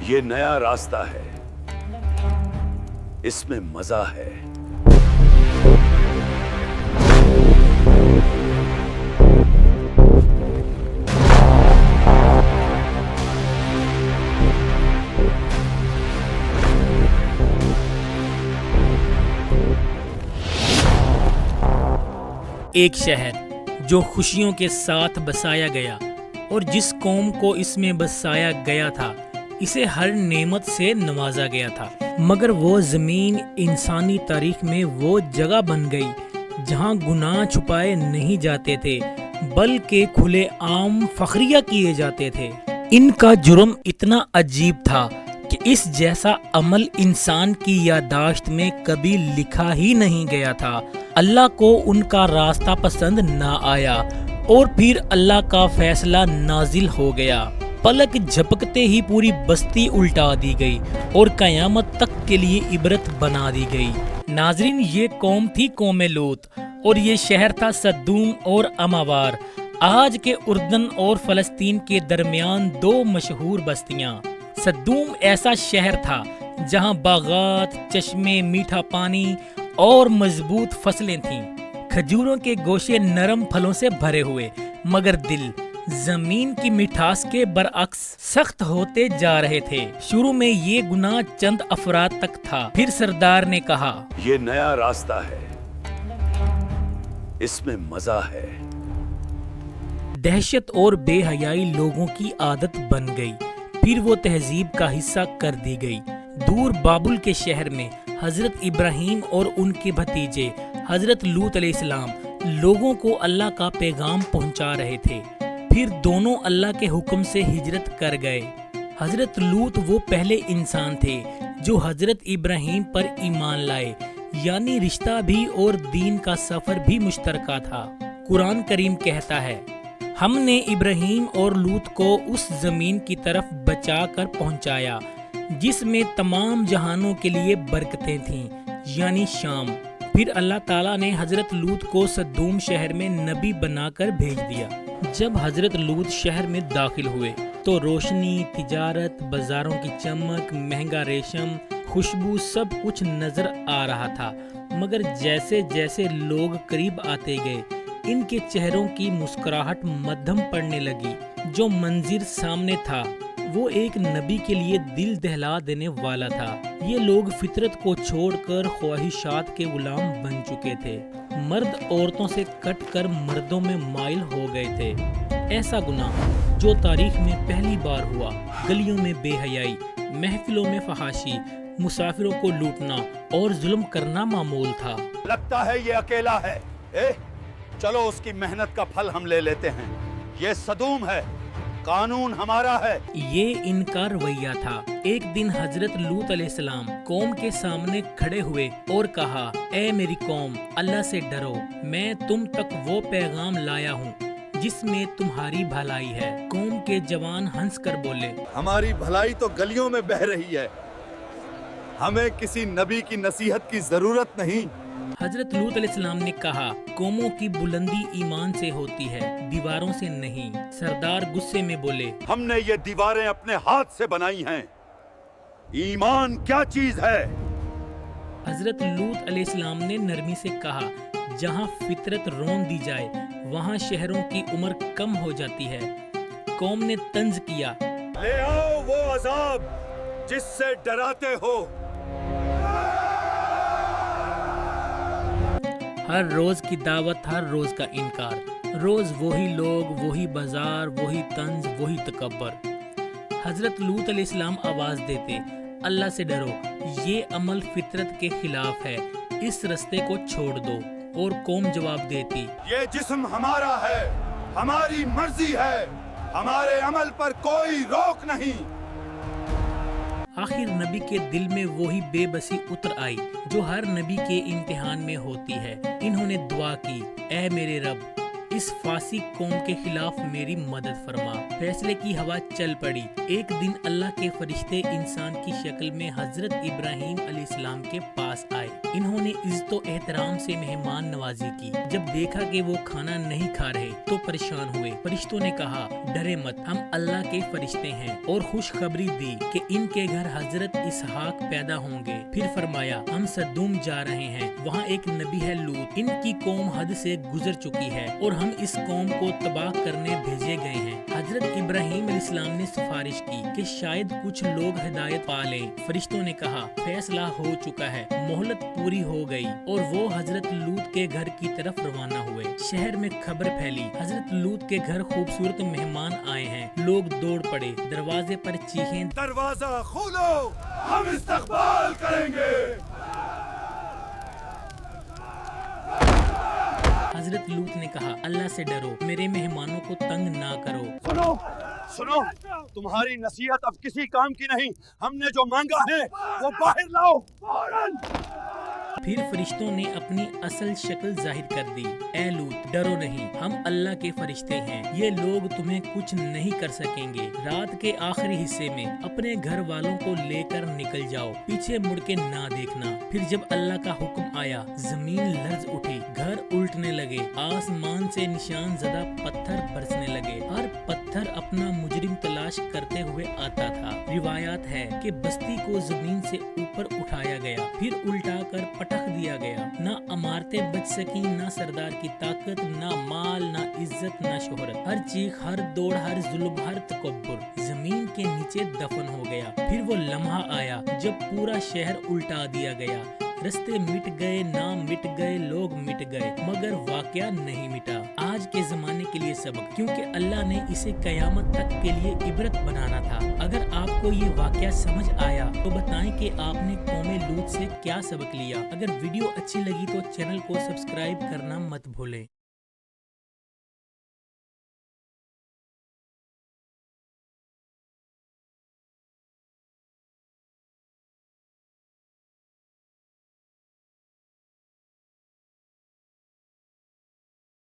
یہ نیا راستہ ہے، اس میں مزہ ہے۔ ایک شہر جو خوشیوں کے ساتھ بسایا گیا اور جس قوم کو اس میں بسایا گیا تھا اسے ہر نعمت سے نوازا گیا تھا، مگر وہ زمین انسانی تاریخ میں وہ جگہ بن گئی جہاں گناہ چھپائے نہیں جاتے تھے بلکہ کھلے عام فخریہ کیے جاتے تھے۔ ان کا جرم اتنا عجیب تھا کہ اس جیسا عمل انسان کی یادداشت میں کبھی لکھا ہی نہیں گیا تھا۔ اللہ کو ان کا راستہ پسند نہ آیا اور پھر اللہ کا فیصلہ نازل ہو گیا۔ پلک جھپکتے ہی پوری بستی الٹا دی گئی اور قیامت تک کے لیے عبرت بنا دی گئی۔ ناظرین، یہ قوم تھی قوم لوط اور یہ شہر تھا سدوم اور اموار، آج کے اردن اور فلسطین کے درمیان دو مشہور بستیاں۔ سدوم ایسا شہر تھا جہاں باغات، چشمے، میٹھا پانی اور مضبوط فصلیں تھیں، کھجوروں کے گوشے نرم پھلوں سے بھرے ہوئے، مگر دل زمین کی مٹھاس کے برعکس سخت ہوتے جا رہے تھے۔ شروع میں یہ گناہ چند افراد تک تھا، پھر سردار نے کہا، یہ نیا راستہ ہے، اس میں مزہ ہے۔ دہشت اور بے حیائی لوگوں کی عادت بن گئی، پھر وہ تہذیب کا حصہ کر دی گئی۔ دور بابل کے شہر میں حضرت ابراہیم اور ان کے بھتیجے حضرت لوط علیہ السلام لوگوں کو اللہ کا پیغام پہنچا رہے تھے، پھر دونوں اللہ کے حکم سے ہجرت کر گئے۔ حضرت لوط وہ پہلے انسان تھے جو حضرت ابراہیم پر ایمان لائے، یعنی رشتہ بھی اور دین کا سفر بھی مشترکہ تھا۔ قرآن کریم کہتا ہے، ہم نے ابراہیم اور لوط کو اس زمین کی طرف بچا کر پہنچایا جس میں تمام جہانوں کے لیے برکتیں تھیں، یعنی شام۔ پھر اللہ تعالیٰ نے حضرت لوط کو سدوم شہر میں نبی بنا کر بھیج دیا۔ جب حضرت لوط شہر میں داخل ہوئے تو روشنی، تجارت، بازاروں کی چمک، مہنگا ریشم، خوشبو سب کچھ نظر آ رہا تھا، مگر جیسے جیسے لوگ قریب آتے گئے ان کے چہروں کی مسکراہٹ مدھم پڑنے لگی۔ جو منظر سامنے تھا وہ ایک نبی کے لیے دل دہلا دینے والا تھا۔ یہ لوگ فطرت کو چھوڑ کر خواہشات کے غلام بن چکے تھے، مرد عورتوں سے کٹ کر مردوں میں مائل ہو گئے تھے۔ ایسا گناہ جو تاریخ میں پہلی بار ہوا، گلیوں میں بے حیائی، محفلوں میں فحاشی، مسافروں کو لوٹنا اور ظلم کرنا معمول تھا۔ لگتا ہے یہ اکیلا ہے، چلو اس کی محنت کا پھل ہم لے لیتے ہیں۔ یہ سدوم ہے، قانون ہمارا ہے۔ یہ ان کا رویہ تھا۔ ایک دن حضرت لوط علیہ السلام قوم کے سامنے کھڑے ہوئے اور کہا، اے میری قوم، اللہ سے ڈرو، میں تم تک وہ پیغام لایا ہوں جس میں تمہاری بھلائی ہے۔ قوم کے جوان ہنس کر بولے، ہماری بھلائی تو گلیوں میں بہہ رہی ہے، ہمیں کسی نبی کی نصیحت کی ضرورت نہیں۔ حضرت لوط علیہ السلام نے کہا، قوموں کی بلندی ایمان سے ہوتی ہے، دیواروں سے نہیں۔ سردار غصے میں بولے، ہم نے یہ دیواریں اپنے ہاتھ سے بنائی ہیں، ایمان کیا چیز ہے؟ حضرت لوط علیہ السلام نے نرمی سے کہا، جہاں فطرت رون دی جائے وہاں شہروں کی عمر کم ہو جاتی ہے۔ قوم نے طنز کیا، لے آؤ وہ عذاب جس سے ڈراتے ہو۔ ہر روز کی دعوت، ہر روز کا انکار، روز وہی لوگ، وہی بازار، وہی طنز، وہی تکبر۔ حضرت لوط علیہ السلام آواز دیتے، اللہ سے ڈرو، یہ عمل فطرت کے خلاف ہے، اس رستے کو چھوڑ دو۔ اور قوم جواب دیتی، یہ جسم ہمارا ہے، ہماری مرضی ہے، ہمارے عمل پر کوئی روک نہیں۔ آخر نبی کے دل میں وہی بے بسی اتر آئی جو ہر نبی کے امتحان میں ہوتی ہے۔ انہوں نے دعا کی، اے میرے رب، اس فاسق قوم کے خلاف میری مدد فرما۔ فیصلے کی ہوا چل پڑی۔ ایک دن اللہ کے فرشتے انسان کی شکل میں حضرت ابراہیم علیہ السلام کے پاس آئے۔ انہوں نے عزت و احترام سے مہمان نوازی کی۔ جب دیکھا کہ وہ کھانا نہیں کھا رہے تو پریشان ہوئے۔ فرشتوں نے کہا ڈرے مت، ہم اللہ کے فرشتے ہیں، اور خوشخبری دی کہ ان کے گھر حضرت اسحاق پیدا ہوں گے۔ پھر فرمایا ہم سدوم جا رہے ہیں، وہاں ایک نبی ہے لوط، ان کی قوم حد سے گزر چکی ہے اور ہم اس قوم کو تباہ کرنے بھیجے گئے ہیں۔ حضرت ابراہیم علیہ السلام نے سفارش کی کہ شاید کچھ لوگ ہدایت پا لیں۔ فرشتوں نے کہا فیصلہ ہو چکا ہے، مہلت پوری ہو گئی، اور وہ حضرت لوط کے گھر کی طرف روانہ ہوئے۔ شہر میں خبر پھیلی حضرت لوط کے گھر خوبصورت مہمان آئے ہیں۔ لوگ دوڑ پڑے، دروازے پر چیخیں دروازہ کھولو، ہم استقبال کریں گے۔ حضرت لوط نے کہا اللہ سے ڈرو، میرے مہمانوں کو تنگ نہ کرو۔ سنو سنو، تمہاری نصیحت اب کسی کام کی نہیں، ہم نے جو مانگا ہے وہ باہر لاؤ فوراً۔ پھر فرشتوں نے اپنی اصل شکل ظاہر کر دی۔ اے لوط ڈرو نہیں، ہم اللہ کے فرشتے ہیں، یہ لوگ تمہیں کچھ نہیں کر سکیں گے۔ رات کے آخری حصے میں اپنے گھر والوں کو لے کر نکل جاؤ، پیچھے مڑ کے نہ دیکھنا۔ پھر جب اللہ کا حکم آیا زمین لرز اٹھی، گھر الٹنے لگے، آسمان سے نشان زدہ پتھر برسنے لگے، ہر پتھر اپنا مجرم تلاش کرتے ہوئے آتا تھا۔ روایات ہے کہ بستی کو زمین سے اوپر اٹھایا گیا، پھر الٹا کر پٹخ دیا گیا۔ نہ عمارتیں بچ سکیں، نہ سردار کی طاقت، نہ مال، نہ عزت، نہ شہرت۔ ہر چیخ، ہر دوڑ، ہر ظلم، ہر تکبر زمین کے نیچے دفن ہو گیا۔ پھر وہ لمحہ آیا جب پورا شہر الٹا دیا گیا۔ رستے مٹ گئے، نام مٹ گئے، لوگ مٹ گئے، مگر واقعہ نہیں مٹا۔ آج کے زمانے کے لیے سبق، کیونکہ اللہ نے اسے قیامت تک کے لیے عبرت بنانا تھا۔ اگر آپ کو یہ واقعہ سمجھ آیا تو بتائیں کہ آپ نے قوم لوط سے کیا سبق لیا۔ اگر ویڈیو اچھی لگی تو چینل کو سبسکرائب کرنا مت بھولیں۔